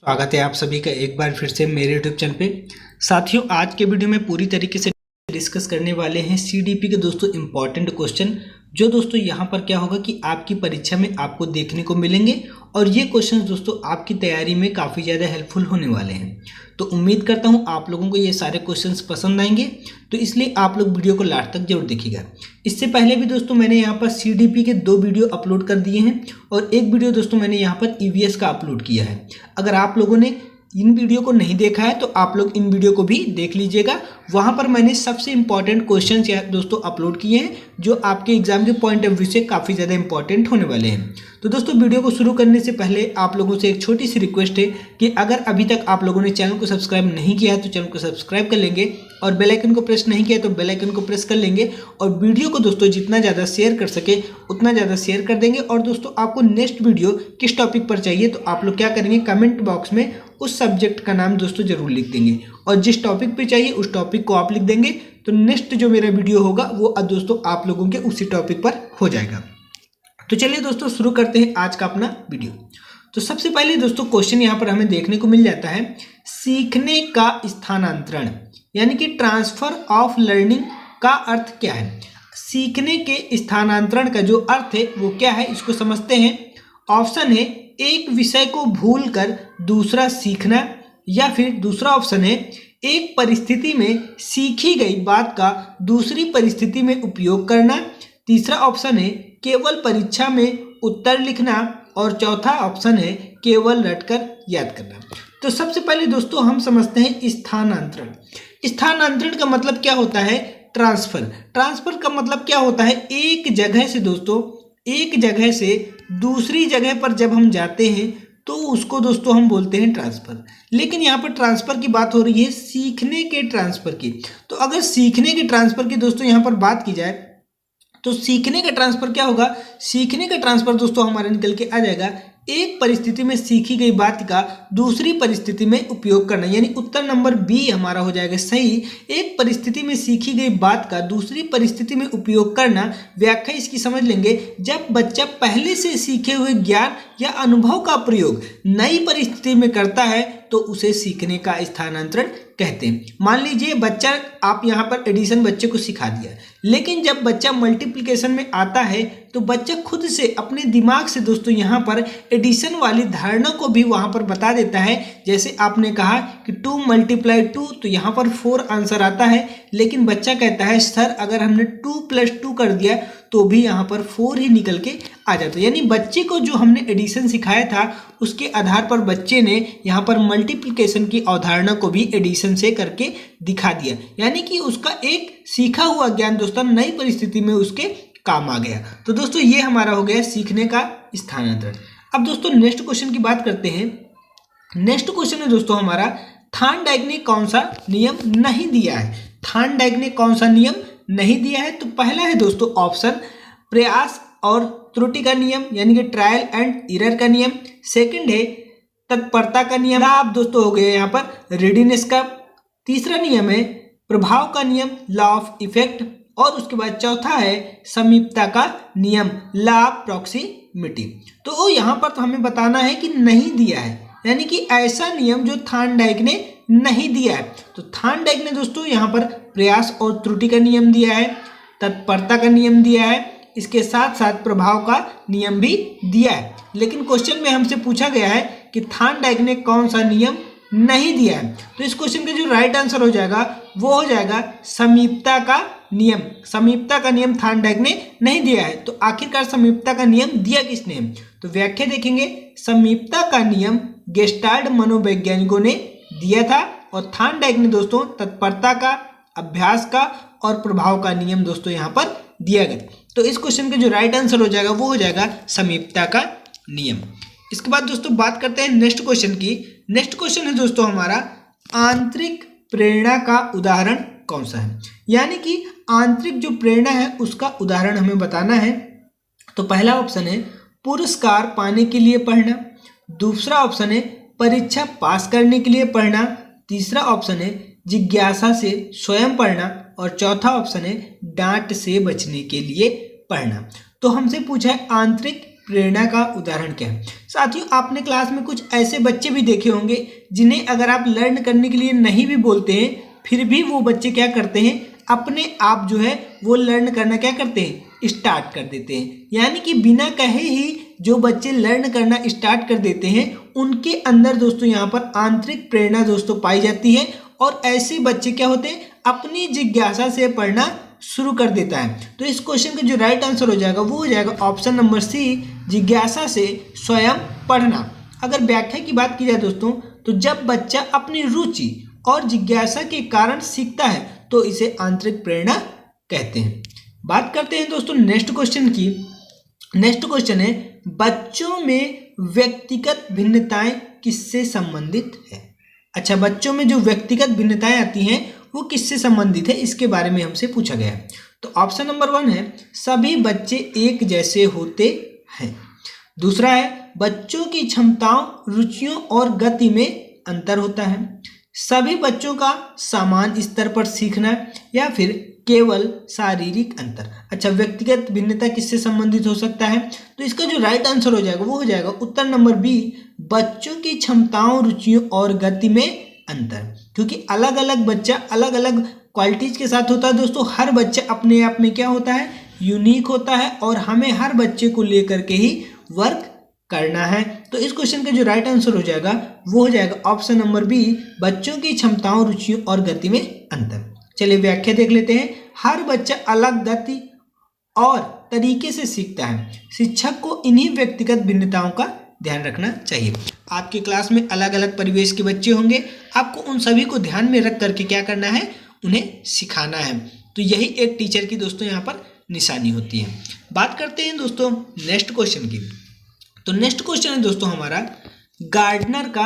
स्वागत है आप सभी का एक बार फिर से मेरे यूट्यूब चैनल पे। साथियों, आज के वीडियो में पूरी तरीके से डिस्कस करने वाले हैं सीडीपी के दोस्तों इम्पॉर्टेंट क्वेश्चन, जो दोस्तों यहाँ पर क्या होगा कि आपकी परीक्षा में आपको देखने को मिलेंगे और ये क्वेश्चन दोस्तों आपकी तैयारी में काफ़ी ज़्यादा हेल्पफुल होने वाले हैं। तो उम्मीद करता हूँ आप लोगों को ये सारे क्वेश्चंस पसंद आएंगे, तो इसलिए आप लोग वीडियो को लास्ट तक जरूर देखिएगा। इससे पहले भी दोस्तों मैंने यहाँ पर सीडीपी के 2 वीडियो अपलोड कर दिए हैं और एक वीडियो दोस्तों मैंने यहाँ पर ईवीएस का अपलोड किया है। अगर आप लोगों ने इन वीडियो को नहीं देखा है तो आप लोग इन वीडियो को भी देख लीजिएगा। वहाँ पर मैंने सबसे इम्पॉर्टेंट क्वेश्चंस दोस्तों अपलोड किए हैं जो आपके एग्जाम के पॉइंट ऑफ व्यू से काफ़ी ज़्यादा इंपॉर्टेंट होने वाले हैं। तो दोस्तों वीडियो को शुरू करने से पहले आप लोगों से एक छोटी सी रिक्वेस्ट है कि अगर अभी तक आप लोगों ने चैनल को सब्सक्राइब नहीं किया है तो चैनल को सब्सक्राइब कर लेंगे और बेल आइकन को प्रेस नहीं किया तो बेल आइकन को प्रेस कर लेंगे और वीडियो को दोस्तों जितना ज़्यादा शेयर कर सके उतना ज़्यादा शेयर कर देंगे। और दोस्तों आपको नेक्स्ट वीडियो किस टॉपिक पर चाहिए तो आप लोग क्या करेंगे, कमेंट बॉक्स में उस सब्जेक्ट का नाम दोस्तों जरूर लिख देंगे और जिस टॉपिक पे चाहिए उस टॉपिक को आप लिख देंगे तो नेक्स्ट जो मेरा वीडियो होगा वो दोस्तों आप लोगों के उसी टॉपिक पर हो जाएगा। तो चलिए दोस्तों शुरू करते हैं आज का अपना वीडियो। तो सबसे पहले दोस्तों क्वेश्चन यहाँ पर हमें देखने को मिल जाता है, सीखने का स्थानांतरण यानी कि ट्रांसफर ऑफ लर्निंग का अर्थ क्या है। सीखने के स्थानांतरण का जो अर्थ है वो क्या है, इसको समझते हैं। ऑप्शन है एक विषय को भूलकर दूसरा सीखना, या फिर दूसरा ऑप्शन है एक परिस्थिति में सीखी गई बात का दूसरी परिस्थिति में उपयोग करना, तीसरा ऑप्शन है केवल परीक्षा में उत्तर लिखना और चौथा ऑप्शन है केवल रटकर याद करना। तो सबसे पहले दोस्तों हम समझते हैं स्थानांतरण। स्थानांतरण का मतलब क्या होता है, ट्रांसफर। ट्रांसफर का मतलब क्या होता है, एक जगह से दोस्तों एक जगह से दूसरी जगह पर जब हम जाते हैं तो उसको दोस्तों हम बोलते हैं ट्रांसफर। लेकिन यहाँ पर ट्रांसफर की बात हो रही है सीखने के ट्रांसफर की। तो अगर सीखने के ट्रांसफर की दोस्तों यहाँ पर बात की जाए तो सीखने का ट्रांसफर क्या होगा, सीखने का ट्रांसफर दोस्तों हमारा निकल के आ जाएगा एक परिस्थिति में सीखी गई बात का दूसरी परिस्थिति में उपयोग करना, यानी उत्तर नंबर बी हमारा हो जाएगा सही। एक परिस्थिति में सीखी गई बात का दूसरी परिस्थिति में उपयोग करना। व्याख्या इसकी समझ लेंगे, जब बच्चा पहले से सीखे हुए ज्ञान या अनुभव का प्रयोग नई परिस्थिति में करता है तो उसे सीखने का स्थानांतरण कहते हैं। मान लीजिए बच्चा, आप यहाँ पर एडिशन बच्चे को सिखा दिया, लेकिन जब बच्चा मल्टीप्लिकेशन में आता है तो बच्चा खुद से अपने दिमाग से दोस्तों यहाँ पर एडिशन वाली धारणा को भी वहाँ पर बता देता है। जैसे आपने कहा कि 2 × 2 तो यहाँ पर 4 आंसर आता है, लेकिन बच्चा कहता है सर अगर हमने 2 + 2 कर दिया तो भी यहाँ पर 4 ही निकल के आ जाता है। यानी बच्चे को जो हमने एडिशन सिखाया था उसके आधार पर बच्चे ने यहाँ पर मल्टीप्लिकेशन की अवधारणा को भी एडिशन से करके दिखा दिया, यानी कि उसका एक सीखा हुआ ज्ञान दोस्तों नई परिस्थिति में उसके काम आ गया। तो दोस्तों ये हमारा हो गया सीखने का स्थानांतरण। अब दोस्तों नेक्स्ट क्वेश्चन की बात करते हैं। नेक्स्ट क्वेश्चन है दोस्तों हमारा, थार्नडाइक ने कौन सा नियम नहीं दिया है। थार्नडाइक ने कौन सा नियम नहीं दिया है, तो पहला है दोस्तों ऑप्शन प्रयास और त्रुटि का नियम यानी कि ट्रायल एंड एरर का नियम। सेकंड है तत्परता का नियम। आप दोस्तों हो गया यहाँ पर रेडीनेस का। तीसरा नियम है प्रभाव का नियम, लॉ ऑफ इफेक्ट। और उसके बाद चौथा है समीपता का नियम, लॉ ऑफ प्रॉक्सिमिटी। तो यहाँ पर तो हमें बताना है कि नहीं दिया है, यानी कि ऐसा नियम जो थार्नडाइक ने नहीं दिया है। तो थार्नडाइक ने दोस्तों यहाँ पर प्रयास और त्रुटि का नियम दिया है, तत्परता का नियम दिया है, इसके साथ साथ प्रभाव का नियम भी दिया है। लेकिन क्वेश्चन में हमसे पूछा गया है कि थार्नडाइक ने कौन सा नियम नहीं दिया है। तो इस क्वेश्चन का जो राइट आंसर हो जाएगा वो हो जाएगा समीपता का नियम। समीपता का नियम थार्नडाइक ने नहीं दिया है। तो आखिरकार समीपता का नियम दिया किसने, तो व्याख्या देखेंगे। समीपता का नियम गेस्टाल्ट मनोवैज्ञानिकों ने दिया था और थार्नडाइक ने दोस्तों तत्परता का, अभ्यास का और प्रभाव का नियम दोस्तों यहाँ पर दिया गया। तो इस क्वेश्चन का जो राइट आंसर हो जाएगा वो हो जाएगा समीपता का नियम। इसके बाद दोस्तों बात करते हैं नेक्स्ट क्वेश्चन की। नेक्स्ट क्वेश्चन है दोस्तों हमारा, आंतरिक प्रेरणा का उदाहरण कौन सा है, यानी कि आंतरिक जो प्रेरणा है उसका उदाहरण हमें बताना है। तो पहला ऑप्शन है पुरस्कार पाने के लिए पढ़ना, दूसरा ऑप्शन है परीक्षा पास करने के लिए पढ़ना, तीसरा ऑप्शन है जिज्ञासा से स्वयं पढ़ना और चौथा ऑप्शन है डांट से बचने के लिए पढ़ना। तो हमसे पूछा है आंतरिक प्रेरणा का उदाहरण क्या है। साथियों, आपने क्लास में कुछ ऐसे बच्चे भी देखे होंगे जिन्हें अगर आप लर्न करने के लिए नहीं भी बोलते हैं, फिर भी वो बच्चे क्या करते हैं, अपने आप जो है वो लर्न करना क्या करते हैं, स्टार्ट कर देते हैं। यानी कि बिना कहे ही जो बच्चे लर्न करना स्टार्ट कर देते हैं उनके अंदर दोस्तों यहाँ पर आंतरिक प्रेरणा दोस्तों पाई जाती है, और ऐसे बच्चे क्या होते हैं, अपनी जिज्ञासा से पढ़ना शुरू कर देता है। तो इस क्वेश्चन का जो राइट आंसर हो जाएगा वो हो जाएगा ऑप्शन नंबर सी, जिज्ञासा से स्वयं पढ़ना। अगर व्याख्या की बात की जाए दोस्तों, तो जब बच्चा अपनी रुचि और जिज्ञासा के कारण सीखता है तो इसे आंतरिक प्रेरणा कहते हैं। बात करते हैं दोस्तों नेक्स्ट क्वेश्चन की। नेक्स्ट क्वेश्चन है, बच्चों में व्यक्तिगत भिन्नताएं किससे संबंधित है। अच्छा, बच्चों में जो व्यक्तिगत भिन्नताएं आती हैं वो किससे संबंधित है, इसके बारे में हमसे पूछा गया है। तो ऑप्शन नंबर 1 है, सभी बच्चे एक जैसे होते हैं। दूसरा है, बच्चों की क्षमताओं, रुचियों और गति में अंतर होता है। सभी बच्चों का समान स्तर पर सीखना, या फिर केवल शारीरिक अंतर। अच्छा, व्यक्तिगत भिन्नता किससे संबंधित हो सकता है, तो इसका जो राइट आंसर हो जाएगा वो हो जाएगा उत्तर नंबर बी, बच्चों की क्षमताओं, रुचियों और गति में अंतर। क्योंकि अलग अलग बच्चा अलग अलग क्वालिटीज के साथ होता है दोस्तों। हर बच्चा अपने आप में क्या होता है, यूनिक होता है, और हमें हर बच्चे को लेकर के ही वर्क करना है। तो इस क्वेश्चन का जो राइट आंसर हो जाएगा वो हो जाएगा ऑप्शन नंबर बी, बच्चों की क्षमताओं, रुचियों और गति में अंतर। चलिए व्याख्या देख लेते हैं। हर बच्चा अलग गति और तरीके से सीखता है। शिक्षक को इन्हीं व्यक्तिगत भिन्नताओं का ध्यान रखना चाहिए। आपकी क्लास में अलग अलग परिवेश के बच्चे होंगे, आपको उन सभी को ध्यान में रख करके क्या करना है, उन्हें सिखाना है। तो यही एक टीचर की दोस्तों यहाँ पर निशानी होती है। बात करते हैं दोस्तों नेक्स्ट क्वेश्चन की। तो नेक्स्ट क्वेश्चन है दोस्तों हमारा, गार्डनर का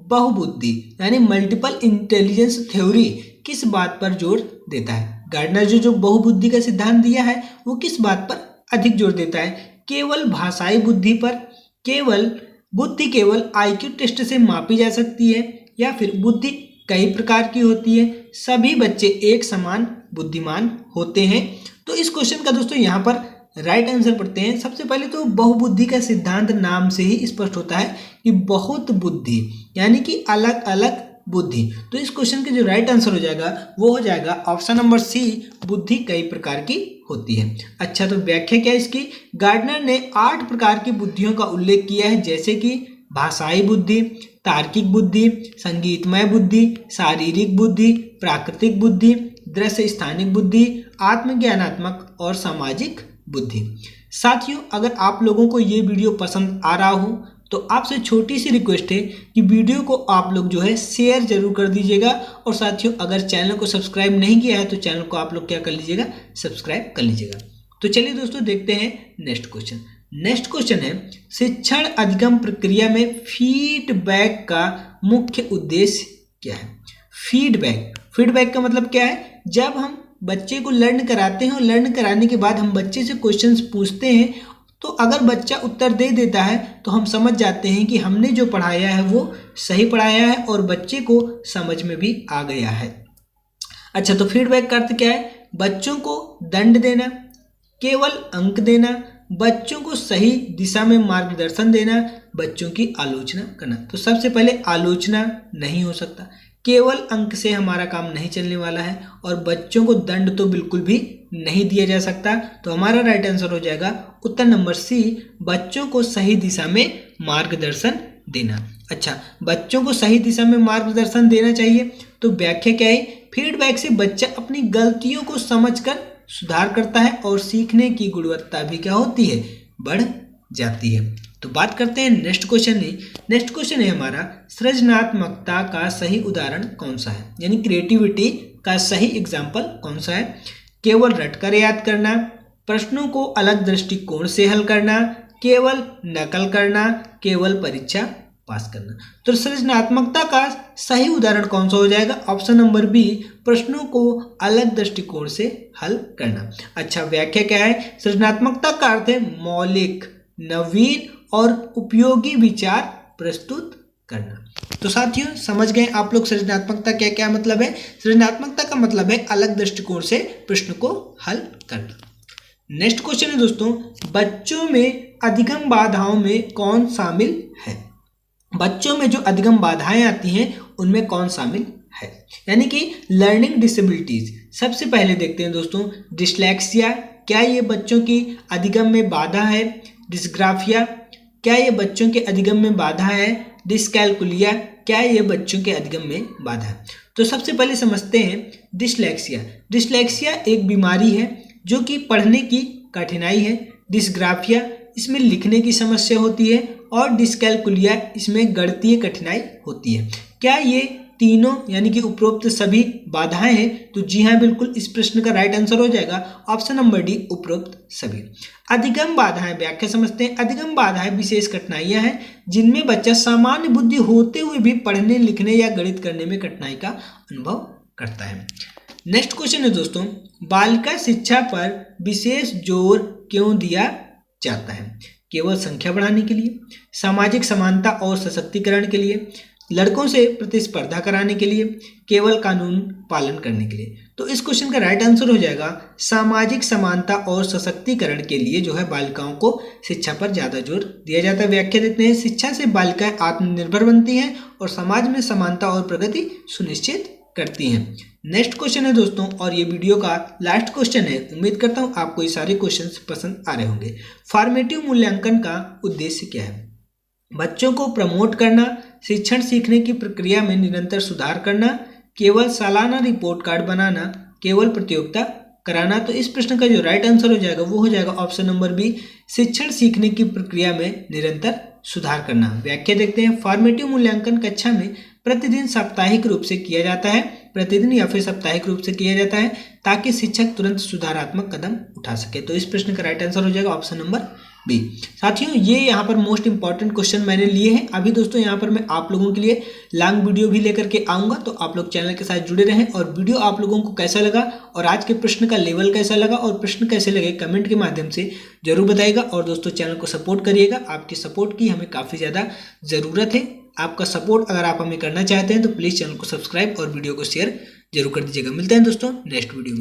बहुबुद्धि यानी मल्टीपल इंटेलिजेंस थ्योरी किस बात पर जोर देता है। गार्डनर जो बहुबुद्धि का सिद्धांत दिया है वो किस बात पर अधिक जोर देता है, केवल भाषाई बुद्धि पर, बुद्धि केवल IQ टेस्ट से मापी जा सकती है, या फिर बुद्धि कई प्रकार की होती है, सभी बच्चे एक समान बुद्धिमान होते हैं। तो इस क्वेश्चन का दोस्तों यहाँ पर राइट आंसर पढ़ते हैं। सबसे पहले तो बहुबुद्धि का सिद्धांत नाम से ही स्पष्ट होता है कि बहुत बुद्धि यानी कि अलग अलग बुद्धि। तो इस क्वेश्चन का जो राइट आंसर हो जाएगा वो हो जाएगा ऑप्शन नंबर सी, बुद्धि कई प्रकार की होती है। अच्छा, तो व्याख्या क्या है इसकी, गार्डनर ने 8 प्रकार की बुद्धियों का उल्लेख किया है, जैसे कि भाषाई बुद्धि, तार्किक बुद्धि, संगीतमय बुद्धि, शारीरिक बुद्धि, प्राकृतिक बुद्धि, दृश्य स्थानिक बुद्धि, आत्मज्ञानात्मक और सामाजिक बुद्धि। साथियों, अगर आप लोगों को ये वीडियो पसंद आ रहा हो तो आपसे छोटी सी रिक्वेस्ट है कि वीडियो को आप लोग जो है शेयर जरूर कर दीजिएगा, और साथियों अगर चैनल को सब्सक्राइब नहीं किया है तो चैनल को आप लोग क्या कर लीजिएगा, सब्सक्राइब कर लीजिएगा। तो चलिए दोस्तों देखते हैं नेक्स्ट क्वेश्चन। नेक्स्ट क्वेश्चन है, शिक्षण अधिगम प्रक्रिया में फीडबैक का मुख्य उद्देश्य क्या है। फीडबैक का मतलब क्या है, जब हम बच्चे को लर्न कराते हैं और लर्न कराने के बाद हम बच्चे से क्वेश्चंस पूछते हैं, तो अगर बच्चा उत्तर दे देता है तो हम समझ जाते हैं कि हमने जो पढ़ाया है वो सही पढ़ाया है और बच्चे को समझ में भी आ गया है। अच्छा, तो फीडबैक का अर्थ क्या है, बच्चों को दंड देना, केवल अंक देना, बच्चों को सही दिशा में मार्गदर्शन देना, बच्चों की आलोचना करना। तो सबसे पहले आलोचना नहीं हो सकता, केवल अंक से हमारा काम नहीं चलने वाला है, और बच्चों को दंड तो बिल्कुल भी नहीं दिया जा सकता। तो हमारा राइट आंसर हो जाएगा उत्तर नंबर सी, बच्चों को सही दिशा में मार्गदर्शन देना। अच्छा, बच्चों को सही दिशा में मार्गदर्शन देना चाहिए, तो व्याख्या क्या है, फीडबैक से बच्चा अपनी गलतियों को समझकर सुधार करता है और सीखने की गुणवत्ता भी क्या होती है, बढ़ जाती है। तो बात करते हैं नेक्स्ट क्वेश्चन है हमारा, सृजनात्मकता का सही उदाहरण कौन सा है, यानी क्रिएटिविटी का सही एग्जाम्पल कौन सा है। केवल रटकर याद करना, प्रश्नों को अलग दृष्टिकोण से हल करना, केवल नकल करना, केवल परीक्षा पास करना। तो सृजनात्मकता का सही उदाहरण कौन सा हो जाएगा, ऑप्शन नंबर बी, प्रश्नों को अलग दृष्टिकोण से हल करना। अच्छा, व्याख्या क्या है, सृजनात्मकता का अर्थ है मौलिक, नवीन और उपयोगी विचार प्रस्तुत करना। तो साथियों समझ गए आप लोग सृजनात्मकता क्या क्या मतलब है। सृजनात्मकता का मतलब है अलग दृष्टिकोण से प्रश्न को हल करना। नेक्स्ट क्वेश्चन है दोस्तों, बच्चों में अधिगम बाधाओं में कौन शामिल है? बच्चों में जो अधिगम बाधाएं आती हैं उनमें कौन शामिल है, यानी कि लर्निंग डिसेबिलिटीज। सबसे पहले देखते हैं दोस्तों, डिस्लेक्सिया, क्या ये बच्चों की अधिगम में बाधा है? डिस्ग्राफिया, क्या ये बच्चों के अधिगम में बाधा है? डिस्कैलकुलिया, क्या ये बच्चों के अधिगम में बाधा है? तो सबसे पहले समझते हैं डिस्लेक्सिया। डिस्लेक्सिया एक बीमारी है जो कि पढ़ने की कठिनाई है। डिस्ग्राफिया, इसमें लिखने की समस्या होती है। और डिस्कैलकुलिया, इसमें गणितीय कठिनाई होती है। क्या ये तीनों यानी कि उपरोक्त सभी बाधाएं हैं? तो जी हाँ, बिल्कुल, इस प्रश्न का राइट आंसर हो जाएगा ऑप्शन नंबर डी, उपरोक्त सभी। अधिगम बाधाएं, व्याख्या समझते हैं। अधिगम बाधाएं विशेष कठिनाइयां हैं जिनमें बच्चा सामान्य बुद्धि होते हुए भी पढ़ने, लिखने या गणित करने में कठिनाई का अनुभव करता है। नेक्स्ट क्वेश्चन है दोस्तों, बालिका शिक्षा पर विशेष जोर क्यों दिया जाता है? केवल संख्या बढ़ाने के लिए, सामाजिक समानता और सशक्तिकरण के लिए, लड़कों से प्रतिस्पर्धा कराने के लिए, केवल कानून पालन करने के लिए? तो इस क्वेश्चन का राइट आंसर हो जाएगा सामाजिक समानता और सशक्तिकरण के लिए जो है बालिकाओं को शिक्षा पर ज्यादा जोर दिया जाता है। व्याख्या देते हैं, शिक्षा से बालिकाएं आत्मनिर्भर बनती हैं और समाज में समानता और प्रगति सुनिश्चित करती हैं। नेक्स्ट क्वेश्चन है दोस्तों, और ये वीडियो का लास्ट क्वेश्चन है। उम्मीद करता हूँ आपको ये सारे क्वेश्चंस पसंद आ रहे होंगे। फॉर्मेटिव मूल्यांकन का उद्देश्य क्या है? बच्चों को प्रमोट करना, शिक्षण सीखने की प्रक्रिया में निरंतर सुधार करना, केवल सालाना रिपोर्ट कार्ड बनाना, केवल प्रतियोगिता कराना? तो इस प्रश्न का जो राइट आंसर हो जाएगा वो हो जाएगा ऑप्शन नंबर बी, शिक्षण सीखने की प्रक्रिया में निरंतर सुधार करना। व्याख्या देखते हैं, फॉर्मेटिव मूल्यांकन कक्षा में प्रतिदिन साप्ताहिक रूप से किया जाता है, प्रतिदिन या फिर साप्ताहिक रूप से किया जाता है ताकि शिक्षक तुरंत सुधारात्मक कदम उठा सके। तो इस प्रश्न का राइट आंसर हो जाएगा ऑप्शन नंबर बी। साथियों, ये यहाँ पर मोस्ट इंपॉर्टेंट क्वेश्चन मैंने लिए हैं। अभी दोस्तों यहाँ पर मैं आप लोगों के लिए लॉन्ग वीडियो भी लेकर के आऊँगा, तो आप लोग चैनल के साथ जुड़े रहें। और वीडियो आप लोगों को कैसा लगा और आज के प्रश्न का लेवल कैसा लगा और प्रश्न कैसे लगे, कमेंट के माध्यम से जरूर बताइएगा। और दोस्तों चैनल को सपोर्ट करिएगा, आपकी सपोर्ट की हमें काफ़ी ज़्यादा ज़रूरत है। आपका सपोर्ट अगर आप हमें करना चाहते हैं तो प्लीज़ चैनल को सब्सक्राइब और वीडियो को शेयर जरूर कर दीजिएगा। मिलते हैं दोस्तों नेक्स्ट वीडियो में।